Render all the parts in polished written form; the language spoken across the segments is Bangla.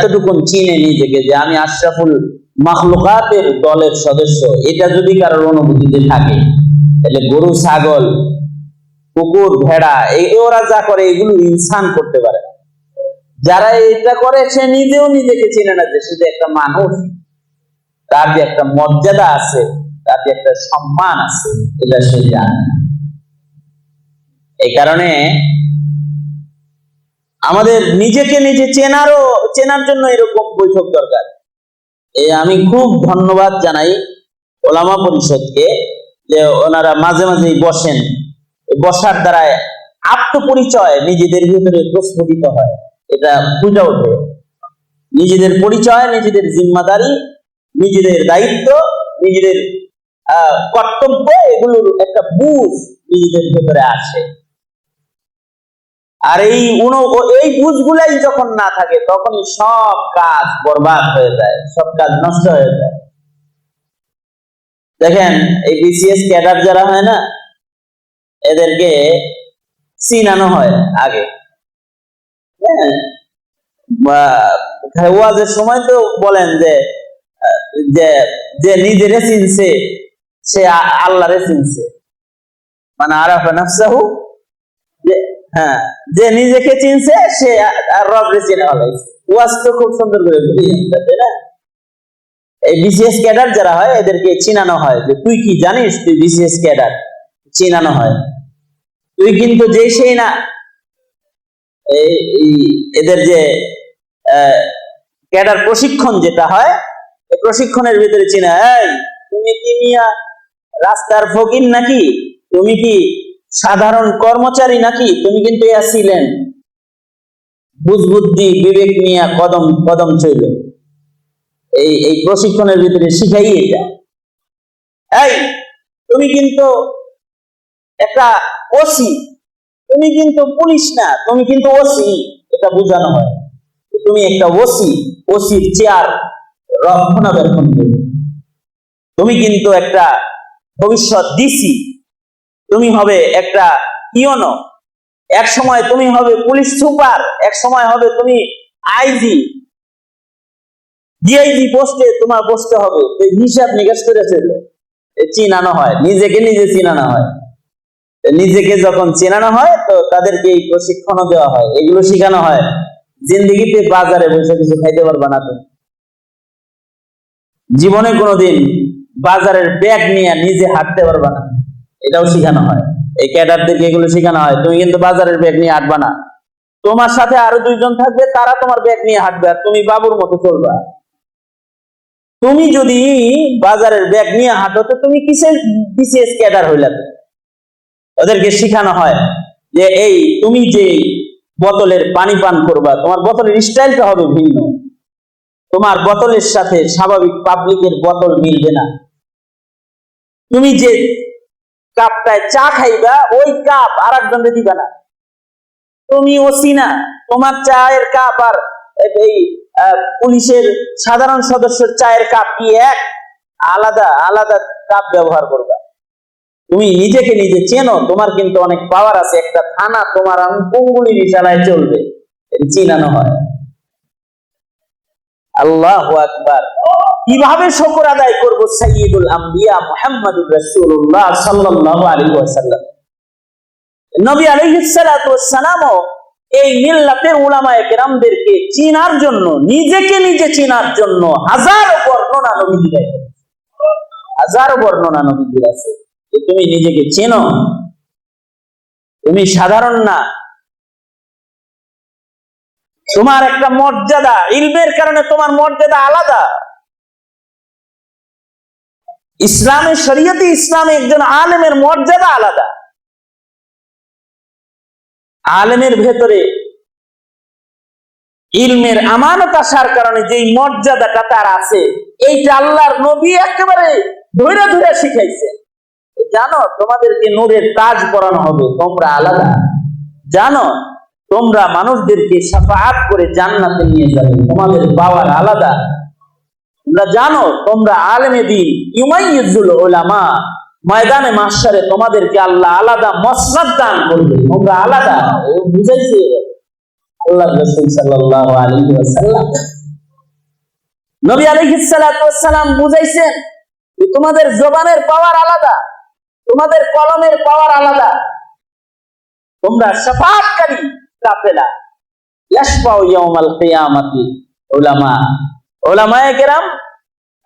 এতটুকুন চিনে নিজেকে যে আমি আশরাফুল মাখলুকাতের দলের সদস্য, এটা যদি কারোর অনুভূতিতে থাকে, তাহলে গরু, ছাগল, কুকুর, ভেড়া ওরা যা করে এগুলো ইনসান করতে পারে। যারা এটা করে সে নিজেও নিজেকে চিনে না যে সে যে একটা মানুষ, তার যে একটা মর্যাদা আছে, তার যে একটা সম্মান আছে, এটা সে জানে না। এই কারণে আমাদের নিজেকে নিজে চেনার জন্য এরকম বৈঠক দরকার। আমি খুব ধন্যবাদ জানাই ওলামা পরিষদকে যে ওনারা মাঝে মাঝেই বসেন, বসার দ্বারা আত্মপরিচয় নিজেদের ভিতরে প্রস্ফুটিত হয়, এটা ফুটে ওঠে। নিজেদের পরিচয়, নিজেদের জিম্মাদারি, নিজেদের দায়িত্ব, নিজেদের কর্তব্য, এগুলোর একটা বুঝ নিজেদের ভেতরে আসে। আর এই বুঝগুলাই যখন না থাকে তখনই সব কাজ বরবাদ হয়ে যায়, সব কাজ নষ্ট হয়ে যায়। দেখেন এই বিসিএস ক্যাডার যারা হয় না, এদেরকে চিনানো হয় আগে। ওয়াজের সময় তো বলেন যে নিজেরে চিনছে সে আল্লাহরে চিনছে, মানে আরাফা নাফসাহু, যে নিজেকে চিনছে সে রবরে চিনে ফেলাইছে। ওয়াজ তো খুব সুন্দর করে তাই না? এই বিসিএস ক্যাডার যারা হয় এদেরকে চিনানো হয় যে তুই কি জানিস, তুই বিসিএস ক্যাডার, চিনানো হয়। তুই কিন্তু যে সেই না। এদের যে ক্যাডার প্রশিক্ষণ যেটা হয়, প্রশিক্ষণের ভিতরে চিনা, এই তুমি কি মিয়া রাস্তার ফকির নাকি, তুমি কি সাধারণ কর্মচারী নাকি, তুমি কিন্তু ছিলেন বুঝবুদ্ধি বিবেক নিয়ে কদম কদম চইল। এই প্রশিক্ষণের ভিতরে শিখাই এটা। এই তুমি কিন্তু একটা ওসি, তুমি কিন্তু পুলিশ না, তুমি কিন্তু ওসি, এটা বোঝানো হয়। তুমি একটা ওসির চেয়ার রক্ষণাবেক্ষণ করবে। তুমি কিন্তু একটা ভবিষ্যৎ ডিসি, তুমি হবে একটা ইউনো, এক সময় তুমি হবে পুলিশ সুপার, এক সময় হবে তুমি আইজি, ডিআইজি পোস্টে তোমার বসতে হবে। হিসাব নিকাশ করেছে, চিনানো হয়, নিজেকে নিজে চিনানো হয়। নিজেকে যখন চেনানো হয় তো তাদেরকে এই প্রশিক্ষণও দেওয়া হয়, এগুলো শেখানো হয়। জিন্দেগিতে বাজারে বসে কিছু খাইতে পারবা না, তুমি জীবনে কোনোদিন বাজারের ব্যাগ নিয়ে নিজে হাঁটতে পারবা না, এটাও শেখানো হয়। এই ক্যাডারদেরকে এগুলো শেখানো হয়। তুমি কিন্তু বাজারের ব্যাগ নিয়ে হাঁটবা না, তোমার সাথে আরো দুইজন থাকবে, তারা তোমার ব্যাগ নিয়ে হাঁটবে, আর তুমি বাবুর মতো চলবা। তুমি যদি বাজারের ব্যাগ নিয়ে হাঁটো তো তুমি কিসের বিসিএস ক্যাডার হইলা? ওদেরকে শেখানো হয় যে এই তুমি যে বোতলের পানি পান করবা, তোমার বোতলের স্টাইলটা হবে ভিন্ন, তোমার বোতলের সাথে স্বাভাবিক পাবলিকের বোতল মিলবে না। তুমি যে কাপটায় চা খাইবা ওই কাপ আর একজনকে দিবা না। তুমি ওসি না, তোমার চায়ের কাপ আর এই পুলিশের সাধারণ সদস্যের চায়ের কাপ কি এক? আলাদা আলাদা কাপ ব্যবহার করবা। তুমি নিজেকে নিজে চেনো, তোমার কিন্তু অনেক পাওয়ার আছে, একটা থানা তোমার আঙ্গুলি ইশারায় চলবে, চিনানো হয়। আল্লাহু আকবার। কিভাবে শুকর আদায় করব সাইয়্যিদুল আম্বিয়া মুহাম্মদুর রাসূলুল্লাহ সাল্লাল্লাহু আলাইহি ওয়াসাল্লাম। নবী আলাইহিস সালাতু ওয়াস সালামও এই মিল্লাতের উলামায়ে কেরামদেরকে চিনার জন্য, নিজেকে নিজে চিনার জন্য হাজারো বর্ণনা নবীজি আছে, হাজারো বর্ণনা নবীজি আছে। তুমি নিজেকে চেনো, তুমি সাধারণ না, তোমার একটা মর্যাদা, ইলমের কারণে তোমার মর্যাদা আলাদা। ইসলামের শরীয়তে ইসলামে একজন আলেমের মর্যাদা আলাদা। আলেমের ভেতরে ইলমের আমানত আসার কারণে যেই মর্যাদাটা তার আছে, এইটা আল্লাহর নবী একেবারে ধরে ধরে শিখাইছে। জানো তোমাদেরকে নূরের তাজ পরানো হবে, তোমরা আলাদা। জানো তোমরা মানুষদেরকে শাফাআত করে জান্নাতে নিয়ে যাবে, তোমাদের পাওয়ার আলাদা। তোমরা জানো তোমরা আলেমে দ্বীন ইউমাইয়িজুল উলামা, ময়দানে মাহশারে তোমাদেরকে আল্লাহ আলাদা মসনদ দান করবে, তোমরা আলাদা। বুঝাইছে আল্লাহর রাসূল সাল্লাল্লাহু আলাইহি ওয়াসাল্লাম। নবী আলাইহিস সালাতু ওয়াস সালাম বুঝাইছেন যে তোমাদের জবানের পাওয়ার আলাদা, তোমাদের কলমের পাওয়ার আলাদা। তোমরা শাফাআতকারী কাফেলা, ইয়াশফাউ ইয়াউমাল কিয়ামাতি উলামা, উলামায়ে কেরাম,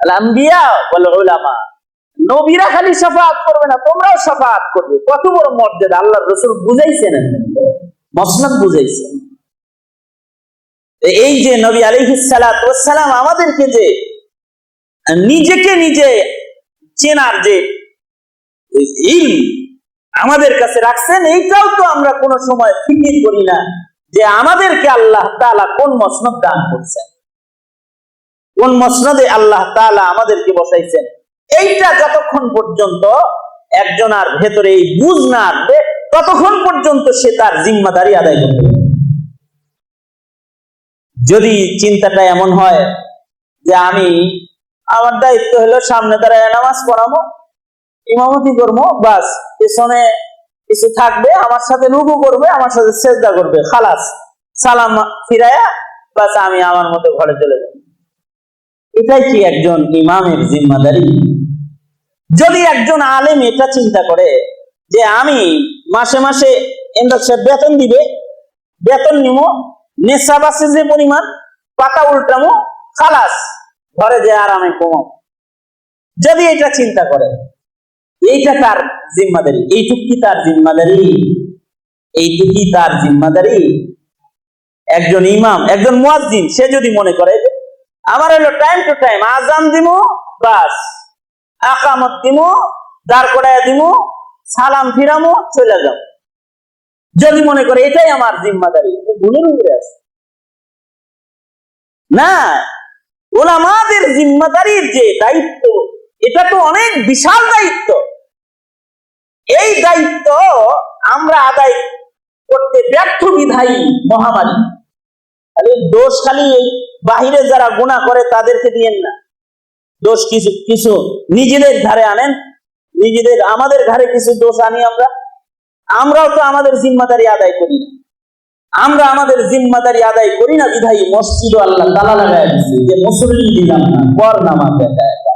আল আম্বিয়া ওয়াল উলামা। নবীরা খালি শাফাআত করবে না, তোমরাও শাফাআত করবে। কত বড় মর্যাদা আল্লাহর রাসূল বুঝাইছেন, মসনদ বুঝাইছেন। এই যে নবী আলাইহিস সালাতু ওয়াস সালাম আমাদেরকে যে নিজেকে নিজে চেনার যে ইলম আমাদের কাছে রাখছেন, এইটাও তো আমরা কোনো সময় ফিকির করি না যে আমাদেরকে আল্লাহ তাআলা কোন মসনদ দান করছেন, কোন মসনদে আল্লাহ তাআলা আমাদেরকে বসাইছেন। এইটা যতক্ষণ পর্যন্ত একজনের ভেতরে এই বুঝ না আসবে, ততক্ষণ পর্যন্ত সে তার জিম্মাদারি আদায় করতে পারে। যদি চিন্তাটা এমন হয় যে আমি, আমার দায়িত্ব হলো সামনে দাঁড়ায় নামাজ পড়াবো, ইমামতি করবো, বাস পেছনে কিছু থাকবে, আমার সাথে রুকু করবে, আমার সাথে সেজদা করবে, খালাস, সালাম ফিরায়া বাস আমি আমার মতো ঘরে চলে যাব, এটাই কি একজন ইমামের জিম্মাদারি? যদি একজন আলেম এটা চিন্তা করে যে আমি মাসে মাসে বেতন দিবে, বেতন নিব, নেশাব আছে যে পরিমাণ, পাতা উল্টামো, খালাস, ঘরে যে আরামে ঘুমাবো, যদি এটা চিন্তা করে, এইটা তার জিম্মাদারি? এইটুকি তার জিম্মাদারি? এইটুকি তার জিম্মাদারি? একজন ইমাম, একজন মুয়াজ্জিন, সে যদি মনে করে আমার হলো টাইম টু টাইম আজান দিমু, বাস আকামত দিমু, দাঁড় করাইয়া দিমু, সালাম ফিরামু, চলে যাও, যদি মনে করে এটাই আমার জিম্মাদারি, ভুলের উপরে আছে না। উলামাদের জিম্মাদারির যে দায়িত্ব, এটা তো অনেক বিশাল দায়িত্ব। এই দায়িত্ব আমরা আদায় করতে ব্যর্থ বিধায়ী মহামারী। খালি দোষ খালি এই বাহিরে যারা গুনাহ করে তাদেরকে দিয়েন না, দোষ কিছু কিছু নিজেদের ধারে আনেন, নিজেদের, আমাদের ঘরে কিছু দোষ আনি আমরাও তো আমাদের জিম্মাদারি আদায় করি না। আমরা আমাদের জিম্মাদারি আদায় করি না বিধায়ী মসজিদও আল্লাহ তালা লাগায় দিচ্ছে যে মুসল্লি দিলাম না, পর নামাজ একা একা।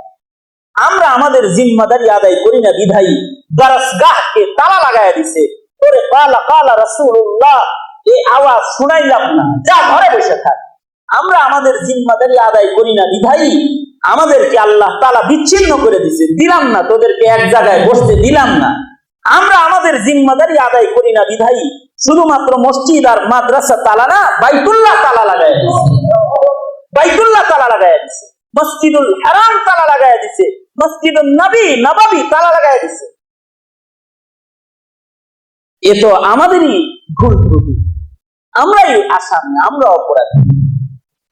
আমরা আমাদের জিম্মাদারি আদায় করি না বিধায়ী দরসগাহকে তালা লাগায় দিছে, তোরে কালা কালা রাসূলুল্লাহ এই আওয়াজ শুনাইলাম না, যা ঘরে বসে থাক। আমরা আমাদের জিম্মাদারি আদায় করি না বিধায়ী আমাদেরকে আল্লাহ তাআলা বিচ্ছিন্ন করে দিছে, দিলাম না তোদেরকে, এক জায়গায় বসতে দিলাম না। আমরা আমাদের জিম্মাদারি আদায় করি না বিধায়ী শুধুমাত্র মসজিদ আর মাদ্রাসা তালা না, বাইতুল্লাহ তালা লাগায় দিছে, বাইতুল্লাহ তালা লাগায় দিছে, মসজিদুল হারাম তালা লাগায় দিছে, মসজিদুল নববী তালা লাগায় দিছে। এ তো আমাদেরই ভুল ত্রুটি, আমরাই আসামি, আমরা অপরাধী।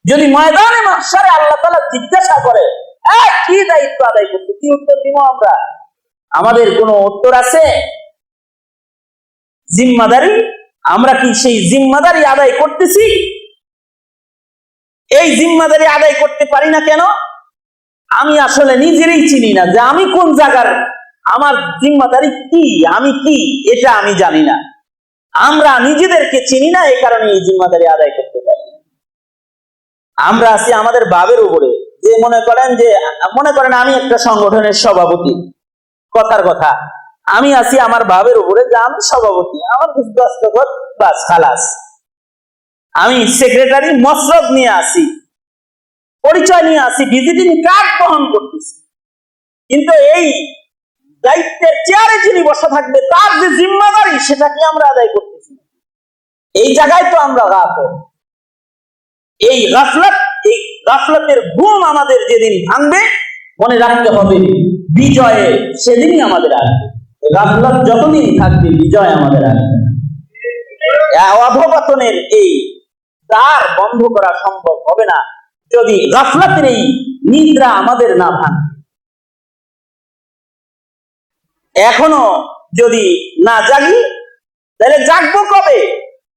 যদি ময়দানে মাহশারে আল্লাহ তাআলা জিজ্ঞাসা করে কি দায়িত্ব আদায় করতে, কি উত্তর দিব আমরা? আমাদের কোনো উত্তর আছে? জিম্মাদারি, আমরা কি সেই জিম্মাদারি আদায় করতেছি? এই জিম্মাদারি আদায় করতে পারি না কেন? আমি আসলে নিজেরই চিনি না যে আমি কোন জায়গার, আমার জিম্মাদারি কি, আমি কি, এটা আমি জানি না। আমরা নিজেদেরকে চিনি না, এই কারণে এই জিম্মাদারি আদায় করতে পারি না। আমরা আছি আমাদের ভাবের উপরে, যে মনে করেন আমি একটা সংগঠনের সভাপতি, কথার কথা, আমি আছি আমার ভাবের উপরে যে আমি সভাপতি, আমার কিছু দস্তখত, বাস খালাস। আমি সেক্রেটারি, মসনদ নিয়ে আসি, পরিচয় নিয়ে আসি, ভিজিটিং কার্ড বহন করতেছি, কিন্তু এই দায়িত্বের চেয়ারে যিনি বসে থাকবে তার যে জিম্মাদারি, সেটা কি আমরা আদায় করতেছি? এই জায়গায় তো আমরা গাফেল। এই গাফলতের ঘুম আমাদের যেদিন ভাঙবে, মনে রাখতে হবে বিজয়ে সেদিনই আমাদের আসবে। গাফলত যতদিন থাকবে বিজয় আমাদের আসবে না। অধপতনের এই দ্বার বন্ধ করা সম্ভব হবে না যদি গাফলতের এই নিদ্রা আমাদের না ভাঙে। এখনো যদি না জাগি, তাহলে জাগবো কবে?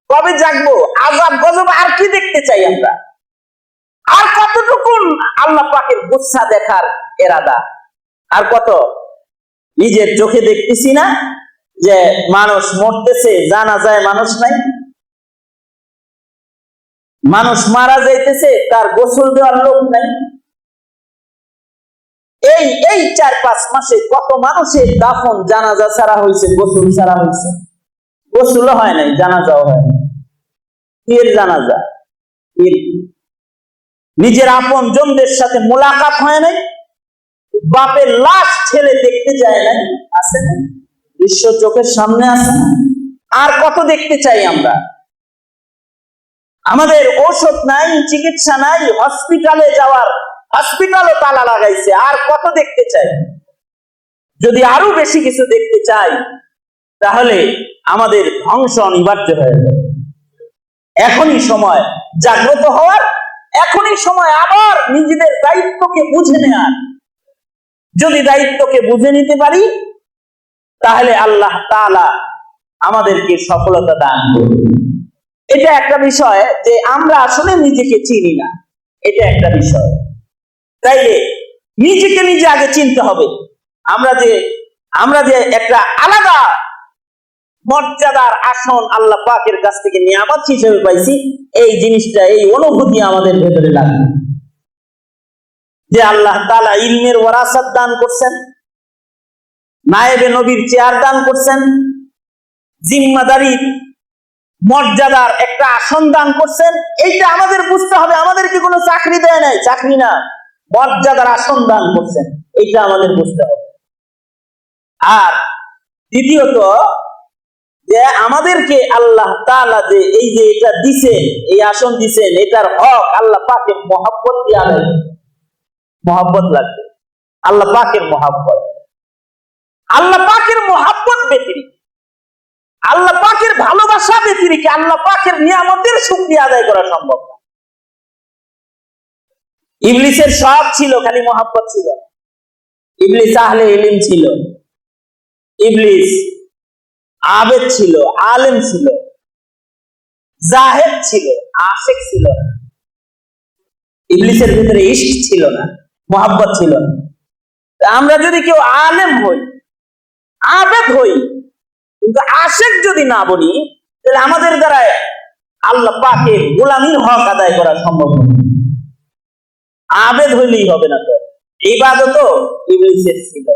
কবে জাগবো? আযাব গজব আর কি দেখতে চাই আমরা? আর কতটুকু আল্লাহ পাকের গুচ্ছা দেখার এরাদা? আর কত? নিজের চোখে দেখতেছি না যে মানুষ মরতেছে, জানাজায় মানুষ নাই, মানুষ মারা যাইতেছে, তার গোসল দেওয়ার লোক নাই, এই এই 4-5 মাসে কত মানুষের দাফন জানাজা ছাড়া হয়েছে, গোসল ছাড়া হয়েছে। গোসলও হয় নাই, জানাজাও হয় নাই। এর জানাজা নিজের আপন জনদের সাথে মোলাকাত হয় নাই, বাপের লাশ ছেলে দেখতে যায় নাই, আছে না? বিশ্ব চোখের সামনে আছে না? আর কত দেখতে চাই আমরা? আমাদের ঔষধ নাই, চিকিৎসা নাই, হসপিটালে যাওয়ার হসপিটালও তালা লাগাইছে। আর কত দেখতে চাই? যদি আরো বেশি কিছু দেখতে চাই তাহলে আমাদের ধ্বংস অনিবার্য হয়ে যাবে। এখনই সময় জাগ্রত হওয়ার, এখনই সময় আবার নিজেদের দায়িত্বকে বুঝে নেওয়ার। যদি দায়িত্বকে বুঝে নিতে পারি তাহলে আল্লাহ তাআলা আমাদেরকে সফলতা দান করবে। এটা একটা বিষয় যে আমরা আসলে নিজেকে চিনি না, এটা একটা বিষয়। তাইলে নিজেকে নিজে আগে চিনতে হবে। আমরা যে একটা আলাদা মর্যাদার আসন আল্লাহ পাকের কাছ থেকে নিয়ামত হিসেবে পাইছি, এই জিনিসটা, এই অনুভূতি আমাদের ভেতরে লাগবে যে আল্লাহ তাআলা ইলমের ওয়ারাসাত দান করছেন, নায়েবে নবীর চেয়ার দান করছেন, জিম্মাদারির মর্যাদার একটা আসন দান করছেন। এইটা আমাদের বুঝতে হবে। আমাদেরকে কোনো চাকরি দেয় নাই, চাকরি না, মর্যাদার আসন দান করছেন, এইটা আমাদের বুঝতে হবে। আর দ্বিতীয়ত যে আমাদেরকে আল্লাহ তাআলা যে এই যে এটা দিছেন, এই আসন দিছেন, এটার হক আল্লাহ পাকের মহব্বত দিয়ে আদায়, মহব্বত লাগবে, আল্লাহ পাকের মহব্বত। আল্লাহ পাকের মহব্বত ব্যতিরিক্ত, আল্লাহ পাকের ভালোবাসা ব্যতিরিক্ত আল্লাহ পাকের নিয়ামতের শুকরিয়া আদায় করা সম্ভব না। ইবলিসের সব ছিল, খালি মহব্বত ছিল। ইবলিস আহলে ইলম ছিল, ইবলিস আবেদ ছিল, আলেম ছিল, জাহেদ ছিল, আশিক ছিল না। ইবলিসের ভিতরে ইশক ছিল না, মহব্বত ছিল না। আমরা যদি কেউ আলেম হই, আবেদ হই, কিন্তু আশিক যদি না বলি, তাহলে আমাদের দ্বারা আল্লাহ পাকের গোলামীর হক আদায় করা সম্ভব হবে। আবেদ হইলেই হবে না, তো ইবাদতও ইবলিসের ছিল।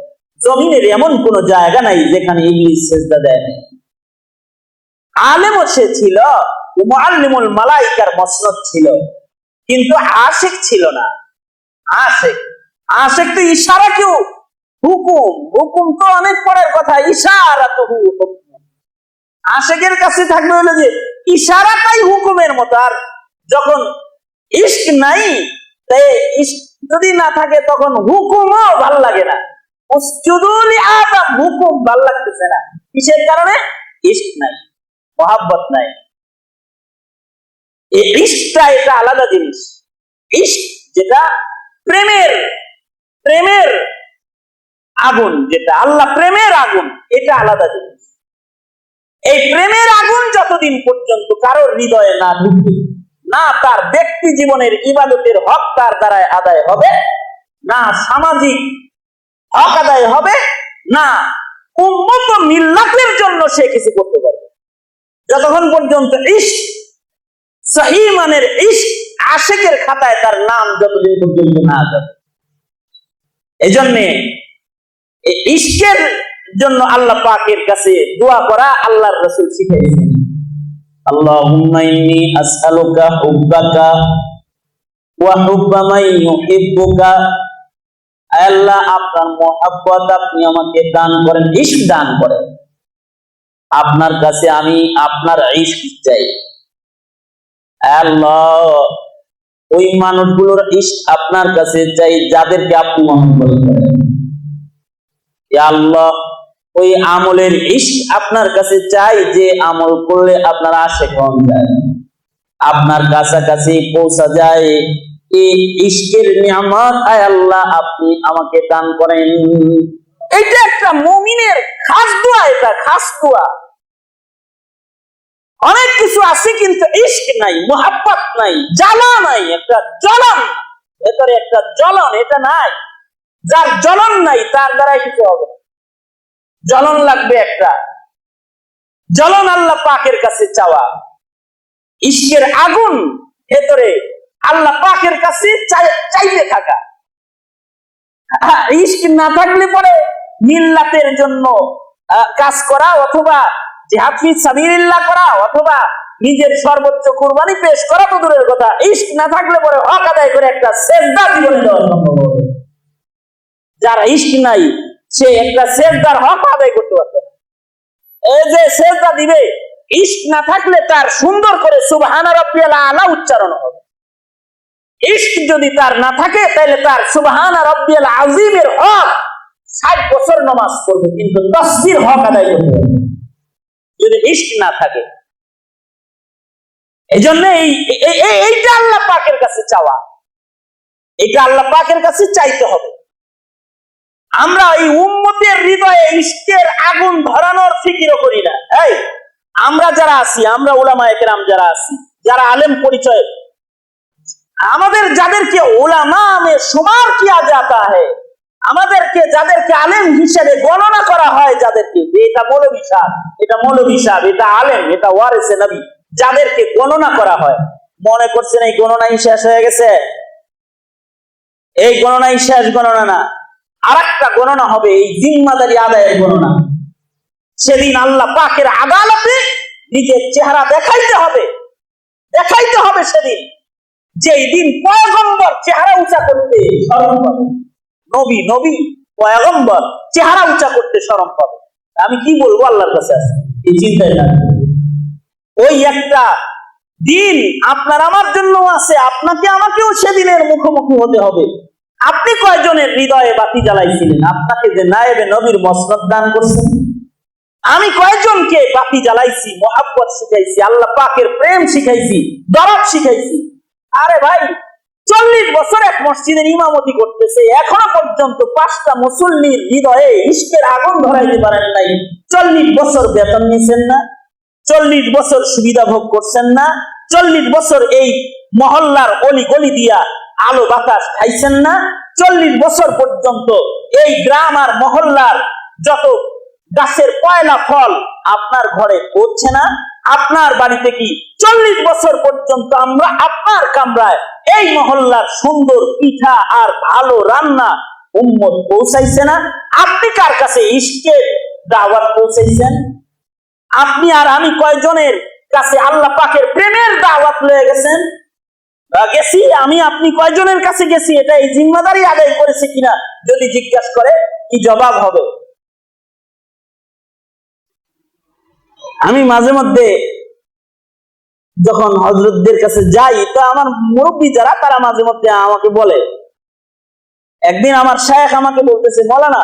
জমিনের এমন কোন জায়গা নাই যেখানে ইবলিস সিজদা দেয় না। আলেমও সে ছিল, মুআল্লিমুল মালাইকার মসনদ ছিল, কিন্তু আশিক ছিল না। আশিক তো ইশারা, কেউ হুকুম, হুকুম তো অনেক পরের কথা, ইশারা তো হুকুম। আশিকের কাছে থাকবে হলো যে ইশারাটাই হুকুমের মতো। আর যখন ইশক নাই, তাই ইশক যদি না থাকে তখন হুকুমও ভাল লাগে না। উসজুদুলি আদম, হুকুম ভাল লাগতেছে না। কিসের কারণে? ইশক নাই, মহব্বত নাই। এই ইশকটা এটা আলাদা জিনিস। ইশক যেটা প্রেমের আগুন, যেটা আল্লাহ প্রেমের আগুন, এটা আলাদা জিনিস। এই প্রেমের আগুন যতদিন পর্যন্ত কারোর হৃদয়ে না ঢুকবে, না তার ব্যক্তি জীবনের ইবাদতের হক তার দ্বারা আদায় হবে, না সামাজিক হক আদায় হবে, না উম্মত মিল্লাতের জন্য সে কিছু করতে পারবে, যতক্ষণ পর্যন্ত ইশক, সহিহ মানের ইশক আশিকের খাতায় তার নাম যতদিন পর্যন্ত না যাবে। এজন্য এই ইশকের জন্য আল্লাহ পাকের কাছে দোয়া করা আল্লাহর রাসূল শিখিয়েছেন। আল্লাহুম্মা ইন্নী আসআলুকা হুব্বাকা ওয়া হুব্বা মান ইউহিব্বুকা। আল্লাহ, আপনার মহব্বত আপনি আমাকে দান করেন, ইশক দান করেন। আপনার কাছে আমি আপনার ইশক চাই। আল্লাহ, ওই মানুষগুলোর ইশক আপনার কাছে চাই যাদেরকে আপনি মহব্বত করেন। ইয়া আল্লাহ, ওই আমলের ইশক আপনার কাছে চাই যে আমল করলে আপনার আশিক হন যায়, আপনার কাছাকাছি পৌঁছা যায়। এই ইশকের নিয়ামত আয় আল্লাহ আপনি আমাকে দান করেন। এটা একটা মুমিনের খাস দোয়া, এটা খাস দোয়া। অনেক কিছু আছে কিন্তু ইশক নাই, মুহাব্বত নাই, জ্বালা নাই, একটা জ্বলন, ভেতরে একটা জ্বলন, এটা নাই। যার জ্বলন নাই তার দ্বারা কিছু হবে না। জ্বলন লাগবে, একটা জ্বলন আল্লাহ পাকের কাছে চাওয়া, ইশকের আগুন ভেতরে আল্লাহ পাকের কাছে চাইতে থাকা। ইশক না থাকলে পরে মিল্লাতের জন্য কাজ করা, অথবা জিহাদ ফি সাবিলিল্লাহ করা, অথবা নিজের সর্বোচ্চ কুরবানি পেশ করা তো দূরের কথা, ইশক না থাকলে পরে হক আদায় করে একটা সেজদা জীবনে দেওয়া সম্ভব হবে। যারা ইশক নাই সে একটা সেজদার হক আদায় করতে পারবে। এই যে সেজদা দিবে, ইশক না থাকলে তার সুন্দর করে সুবহান রাব্বিয়াল আলা উচ্চারণ হবে। ইশক যদি তার না থাকে তাহলে তার সুবহান রাব্বিয়াল আযীমের হক 60 বছর নামাজ পড়বে কিন্তু তাসবির হক আদায় করতে পারবে যদি ইশক না থাকে। এইজন্য এইটা আল্লাহ পাকের কাছে চাওয়া, এটা আল্লাহ পাকের কাছে চাইতে হবে। আমরা এই উম্মতের হৃদয়ে ইশকের আগুন ধরানোর ফিকিরও করি না। এই আমরা যারা আছি, আমরা উলামায়ে কেরাম যারা আছি, যারা আলেম পরিচয়, আমাদের যাদেরকে উলামা মে শুমার কিয়া জাতা है, আমাদেরকে যাদেরকে আলেম হিসেবে গণনা করা হয়, যাদেরকে এটা মৌলভী সাহেব, এটা মৌলভী সাহেব, এটা আলেম, এটা ওয়ারিসে নবী, যাদেরকে গণনা করা হয়, মনে করছেন এই গণনাই শেষ হয়ে গেছে? এই গণনাই শেষ গণনা না, আরেকটা গণনা হবে, এই জিম্মাদারি আদায়ের গণনা। সেদিন আল্লাহ পাকের আদালতে নিজের চেহারা দেখাইতে হবে, দেখাইতে হবে সেদিন, যে দিন পয়গম্বর চেহারা উঁচা করতে শরম পাবে, নবী নবী পয়গম্বর চেহারা উঁচা করতে শরম পাবে। আমি কি বলবো আল্লাহর কাছে আছে এই চিন্তায় না। ওই একটা দিন আপনার আমার জন্য আছে, আপনাকে আমাকেও সেদিনের মুখোমুখি হতে হবে। আপনি কয়জনের হৃদয়ে বাতি জ্বালাইছিলেন? আপনাকে যে নায়েবে নবীর মসনদ দান করছেন, আমি কয়জনকে বাতি জ্বালাইছি, মোহাব্বত শিখাইছি, আল্লাহ পাকের প্রেম শিখাইছি, দরদ শিখাইছি। আরে ভাই, 40 বছর এক মসজিদের ইমামতি করতেছে, এখনো পর্যন্ত 5টা মুসল্লির হৃদয়ে ইশকের আগুন ধরাইতে পারেন নাই। 40 বছর বেতন নিয়েছেন না? 40 বছর সুবিধা ভোগ করছেন না? 40 বছর এই মহল্লার অলি গলি দিয়া আলো বাতাস খাইছেন না? 40 বছর পর্যন্ত এই গ্রাম আর মহল্লার যত গাছের পয়লা ফল আপনার ঘরে পড়ছে না? আপনার বাড়িতে কি 40 বছর পর্যন্ত আমরা আপনার কামরায় এই মহল্লার সুন্দর পিঠা আর ভালো রান্না উম্মত পৌঁছাইছে না? আপনি কার কাছে ইশকের দাওয়াত পৌঁছাইছেন? আপনি আর আমি কয়জনের কাছে আল্লাহ পাকের প্রেমের দাওয়াত লয়ে গেছেন? গেছি আমি, আপনি কয়জনের কাছে গেছি? এটা এই জিম্মাদারি আদায় করেছে কিনা যদি জিজ্ঞাসা করে, কি জবাব হবে? আমি মাঝে মধ্যে যখন হযরতদের কাছে যাই, তো আমার মুরব্বী যারা, তারা মাঝে মধ্যে আমাকে বলে, একদিন আমার শায়েখ আমাকে বলতেছে, মৌলানা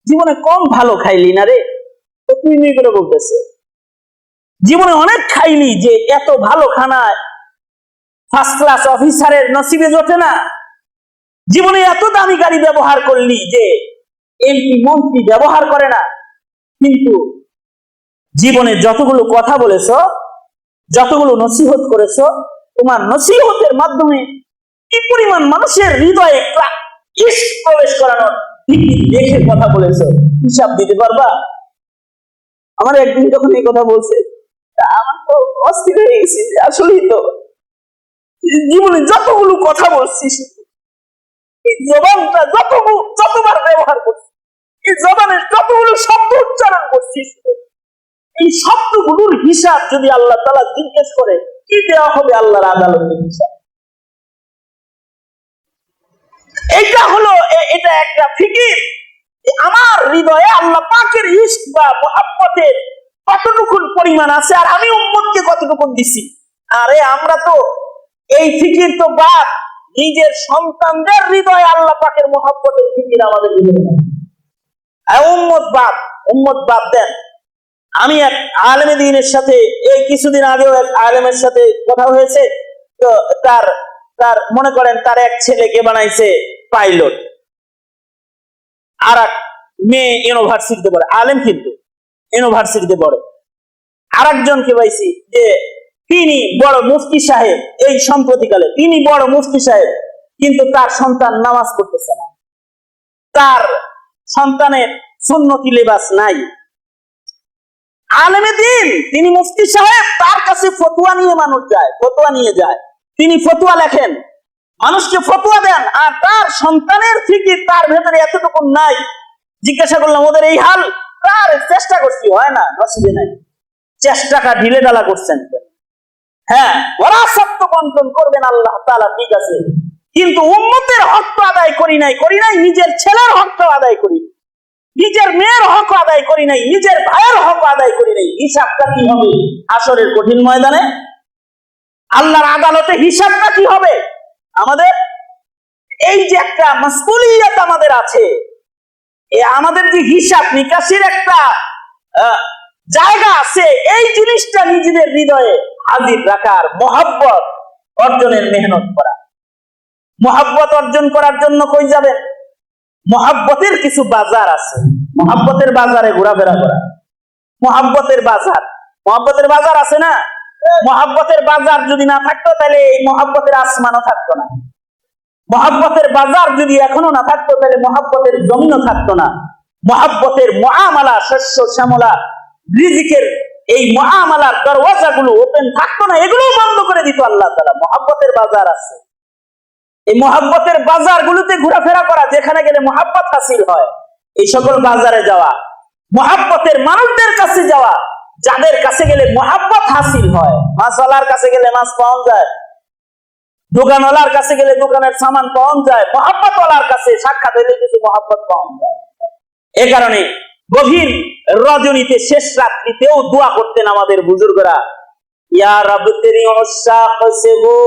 জীবনে কম ভালো খাইলি না রে। তো তুই নিয়ে করে বলতেছে, জীবনে অনেক খাইলি, যে এত ভালো খানা ফার্স্ট ক্লাস অফিসারের নসিবে জোটে না। জীবনে এত দামি গাড়ি ব্যবহার করলি যে এমপি মন্ত্রী ব্যবহার করে না। কিন্তু জীবনে যতগুলো কথা বলেছো, যতগুলো নসিহত করেছো, তোমার নসিহতের মাধ্যমে কি পরিমাণ মানুষের হৃদয়ে ইশক প্রবেশ করানোর দেখে কথা বলেছো, হিসাব দিতে পারবা? আমার একদিন যখন এই কথা বলছে, আমার তো অস্থির হয়ে গেছি। আসলেই তো জীবনে যতগুলো কথা বলছিস, এই জবানটা যতবার ব্যবহার করছিস, এই জবানের যতগুলো শব্দ উচ্চারণ করছিস, এই শব্দগুলোর হিসাব যদি আল্লাহ তাআলা জিজ্ঞেস করে, কি দেওয়া হবে আল্লাহর আদালতে হিসাব? এটা একটা ফিকির, আমার হৃদয়ে আল্লাহ পাকের ইশক বা মুহাব্বতের কতটুকু পরিমাণ আছে, আর আমি উম্মতকে কতটুকু দিছি। আরে আমরা তো এই ফিকির তো বাদ, নিজের সন্তানদের হৃদয়ে আল্লাহ পাকের মুহাব্বতের ফিকির আমাদের হৃদয়ে নাই। উম্মত বাদ দেন। আমি এক আলেমে দ্বীনের সাথে এই কিছুদিন আগেও এক আলেমের সাথে কথা হয়েছে। তো তার মনে করেন তার এক ছেলেকে বানাইছে পাইলট, আর এক মেয়ে ইউনিভার্সিটিতে পড়ে, আলেম কিন্তু ইউনিভার্সিটিতে পড়ে। আর একজনকে পাইছি যে তিনি বড় মুফতি সাহেব, এই সম্প্রতিকালে তিনি বড় মুফতি সাহেব, কিন্তু তার সন্তান নামাজ পড়তেছে না, তার সন্তানের সুন্নতি লিবাস নাই। আলেমে দ্বীন, তিনি মুফতি সাহেব, তার কাছে ফতোয়া নিয়ে মানুষ যায়, ফতোয়া নিয়ে যায়, তিনি ফতোয়া লেখেন মানুষকে ফতোয়া দেন, আর তার সন্তানের ফিকির তার ভেতরে এতটুকু নাই। জিজ্ঞাসা করলাম ওদের এই হাল, তার চেষ্টা করছি, হয় না, নসিবে নাই। চেষ্টাটা ঢিলে ঢালা করছেন। হ্যাঁ, ওরা সত্য বন্টন করবেন আল্লাহ তাআলা, ঠিক আছে, কিন্তু উম্মতের হক তো আদায় করি নাই, নিজের ছেলের হক তো আদায় করি, নিজের মেয়ের হক আদায় করি নাই, নিজের ভাইয়ের হক আদায় করি নাই। হিসাবটা কি হবে হাসরের কঠিন ময়দানে? আল্লাহর আদালতে হিসাবটা কি হবে আমাদের? এই যে একটা মাসউলিয়ত আমাদের আছে, আমাদের যে হিসাব নিকাশের একটা জায়গা আছে, এই জিনিসটা নিজেদের হৃদয়ে হাজির রাখার, মহব্বত অর্জনের মেহনত করা। মহব্বত অর্জন করার জন্য কই যাবেন? মহব্বতের কিছু বাজার আছে, মহব্বতের বাজারে ঘোরাফেরা করা। মহব্বতের বাজার আছে না? মহব্বতের বাজার যদি না থাকতো তাহলে এই মহব্বতের আসমানও থাকতো না। মহব্বতের বাজার যদি এখনো না থাকতো তাহলে মহব্বতের জমিনও থাকতো না। মহব্বতের মুআমালা, শস্য শ্যামলা, রিজিকের এই মুআমালার দরওয়াজাগুলো ওপেন থাকতো না, এগুলো বন্ধ করে দিত আল্লাহ তাআলা। মহব্বতের বাজার আছে, এই মহব্বতের বাজারগুলোতে ঘোরাফেরা করা, যেখানে গেলে মহব্বত হাসিল হয়, এই সকল বাজারে যাওয়া, মহব্বতের মানুষদের কাছে যাওয়া, যাদের কাছে গেলে মহব্বত হাসিল হয়। মাছওয়ালার কাছে গেলে মাছ পাওয়া যায়, দোকানওয়ালার কাছে গেলে দোকানের সামান পাওয়া যায়, মহব্বতওয়ালার কাছে সাক্ষাৎ হইলে কিছু মহব্বত পাওয়া যায়। এ কারণে গভীর রজনীতে, শেষ রাত্রিতেও দোয়া করতেন আমাদের বুজুর্গরা, ইয়া রব তেরি উশাক সে হো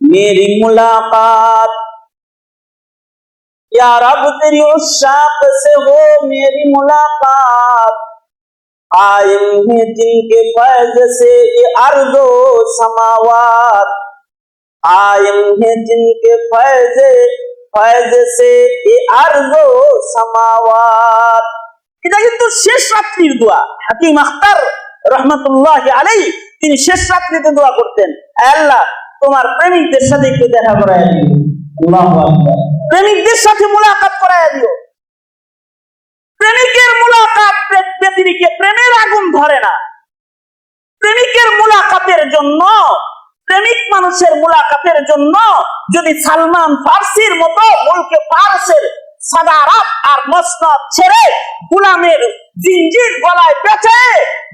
মেরি মুলাকাত, या रब तेरी उशाक से हो मेरी मुलाकात, कायम है जिनके फैज से ये अर्ज़ो समावात, कायम है जिनके फैज से ये अर्ज़ो समावात। এটা কিন্তু শেষ রাত্রির দোয়া। হাকিম আখতার রহমাতুল্লাহি আলাইহি তিনি শেষ রাত্রিতে দোয়া করতেন, আল্লাহ তোমার প্রেমিকদের সাথে একটু দেখা করায় দিও, আল্লাহু আকবার, প্রেমিকদের সাথে মুলাকাত করায় দিও। প্রেমিকের মুলাকাত ব্যতিরিকে প্রেমের আগুন ধরে না। প্রেমিকের মুলাকাতের জন্য, প্রেমিক মানুষের মুলাকাতের জন্য যদি সালমান ফার্সির মতো মুলকে ফারসের সাদারাত আর মসনদ ছেড়ে গোলামের জিঞ্জির গলায় পেঁচে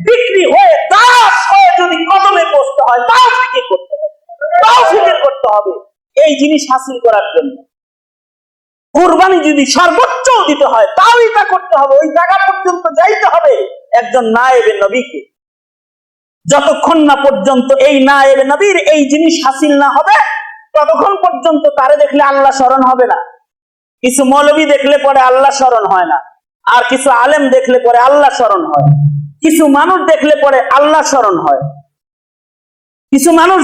বিক্রি হয়ে দাস হয়ে যদি কদমে বসতে হয়, তাও ফিকির করতে হবে, তাও ফিকির করতে হবে এই জিনিস হাসিল করার জন্য। কুরবানি যদি সর্বোচ্চ দিতে হয়, তাও এটা করতে হবে, ওই জায়গা পর্যন্ত যাইতে হবে একজন নায়েবে নবীকে। যতক্ষণ না পর্যন্ত এই নায়েবে নবীর এই জিনিস হাসিল না হবে, ততক্ষণ পর্যন্ত তারে দেখলে আল্লাহ স্মরণ হবে না। কিছু মৌলবী দেখলে পরে আল্লাহ স্মরণ হয় না, আর কিছু আলেম দেখলে পরে আল্লাহ স্মরণ হয়, কিছু মানুষ দেখলে পরে আল্লাহ স্মরণ হয়। কিছু মানুষ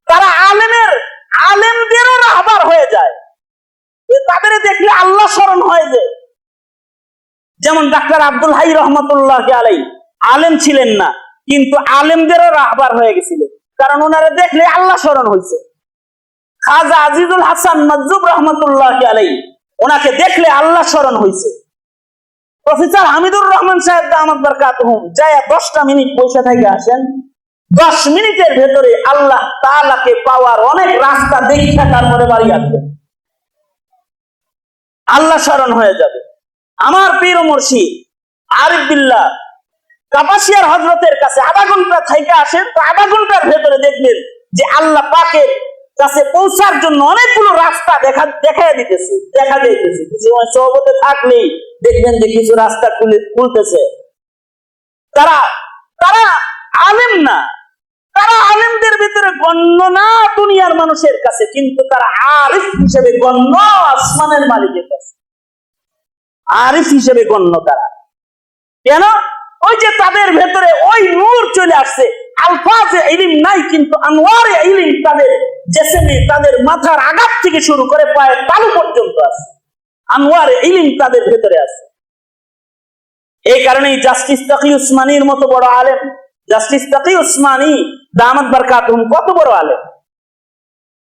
তারা আলেমদেরও রাহবার হয়ে যায়, তাদের দেখলে আল্লাহ স্মরণ হয়। যে যেমন ডাক্তার আব্দুল হাই রহমতুল্লাহি আলাইহি আলেম ছিলেন না, কিন্তু আলেমদেরও রাহবার হয়ে গেছিলেন, কারণ ওনারা দেখলে আল্লাহ স্মরণ হয়েছে। খাজা আজিজুল হাসান মাজুব রহমতুল্লাহি আলাইহি ওনাকে দেখলে আল্লাহ স্মরণ হয়েছে। প্রফেসর হামিদুর রহমান সাহেব দামাত বারকাতুহুম যায় 10টা মিনিট বসে থেকে আসেন, 10 মিনিটের ভেতরে আল্লাহ তাআলাকে পাওয়ার অনেক রাস্তা দেখে তারপরে বাড়ি আসবেন, আল্লাহ স্মরণ হয়ে যাবে। আমার পীর ও মুর্শিদ আরিফ বিল্লাহ কাপাসিয়ার হযরতের কাছে আধা ঘন্টা থেকে আসেন, তো আধা ঘন্টার ভেতরে দেখবেন যে আল্লাহ পাকের কাছে পৌঁছার জন্য অনেকগুলো রাস্তা দেখা যাইতেছে। কিছু সোহবতে থাকলেই দেখবেন যে কিছু রাস্তা খুলতেছে। তারা আলেম না, তারা আলেমদের ভিতরে গণ্য না দুনিয়ার মানুষের কাছে, কিন্তু তারা আরিফ হিসেবে গণ্য আসমানের মালিকের কাছে, আরিফ হিসেবে গণ্য। তারা কেন? ওই যে তাদের ভেতরে ওই নূর চলে আসছে। আলফাজে ইলম নাই, কিন্তু আনোয়ারে ইলম তাদের জিসমে, তাদের মাথার আঘাত থেকে শুরু করে পায়ের তালু পর্যন্ত আছে, আনোয়ারে ইলম তাদের ভেতরে আছে। এই কারণেই জাস্টিস তাকি উসমানীর মতো বড় আলেম, জাস্টিস তাকি উসমানী দামাত বারকাতুহুম কত বড় আলেম।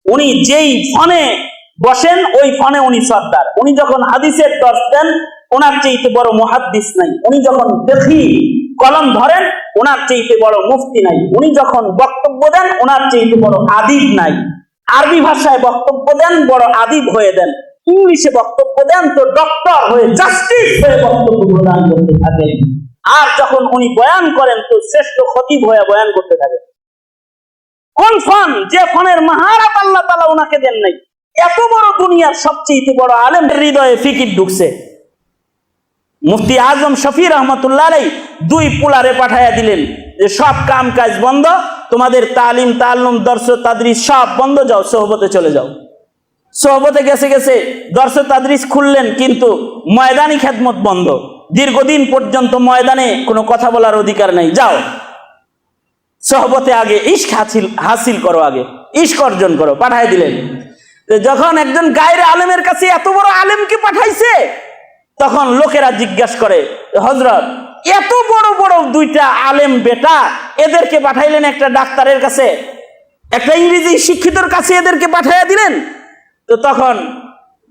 উনি যেই ফনে বসেন ওই ফনে উনি সর্দার। উনি যখন হাদিসের দর্শ দেন ওনার চাইতে বড় মুহাদ্দিস নাই। উনি যখন ফিকহি কলম ধরেন ওনার চাইতে বড় মুফতি নাই। উনি যখন বক্তব্য দেন ওনার চাইতে বড় আদিব নাই। আরবি ভাষায় বক্তব্য দেন, বড় আদিব হয়ে দেন, ইংলিশে বক্তব্য দেন তো ডক্টর হয়ে, জাস্টিস হয়ে বক্তব্য প্রদান করতে থাকেন। আর যখন উনি বয়ান করেন তো শ্রেষ্ঠ খতিব হয়ে বয়ান করতে থাকেন। কোন ফন? যে ফনের মাহারাত আল্লাহ তাআলা ওনাকে দেন নাই। এত বড় দুনিয়ার সবচেয়ে বড় আলেম হৃদয়ে ফিকির ঢুকছে। মুফতি আজম শফি রহমতুল্লাহ আলাইহি 2 পুলারে পাঠাইয়া দিলেন যে সব কাম কাজ বন্ধ, তোমাদের তালিম তাআল্লুম দর্স তাদরিস সব বন্ধ, যাও সোহবতে চলে যাও। সোহবতে গেছে গেছে দর্স তাদরিস খুললেন, কিন্তু ময়দানি খেদমত বন্ধ। দীর্ঘদিন পর্যন্ত ময়দানে কোনো কথা বলার অধিকার নাই। যাও সোহবতে আগে ইশক হাসিল করো, আগে ইশক অর্জন করো। পাঠাই দিলেন। যখন একজন গায়রে আলেমের কাছে এত বড় আলেমকে পাঠাইছে, তখন লোকেরা জিজ্ঞাসা করে, হযরত এত বড় বড় 2টা আলেম বেটা, এদেরকে পাঠাইলেন একটা ডাক্তারের কাছে, একটা ইংরেজি শিক্ষিতর কাছে এদেরকে পাঠাইয়া দিলেন। তো তখন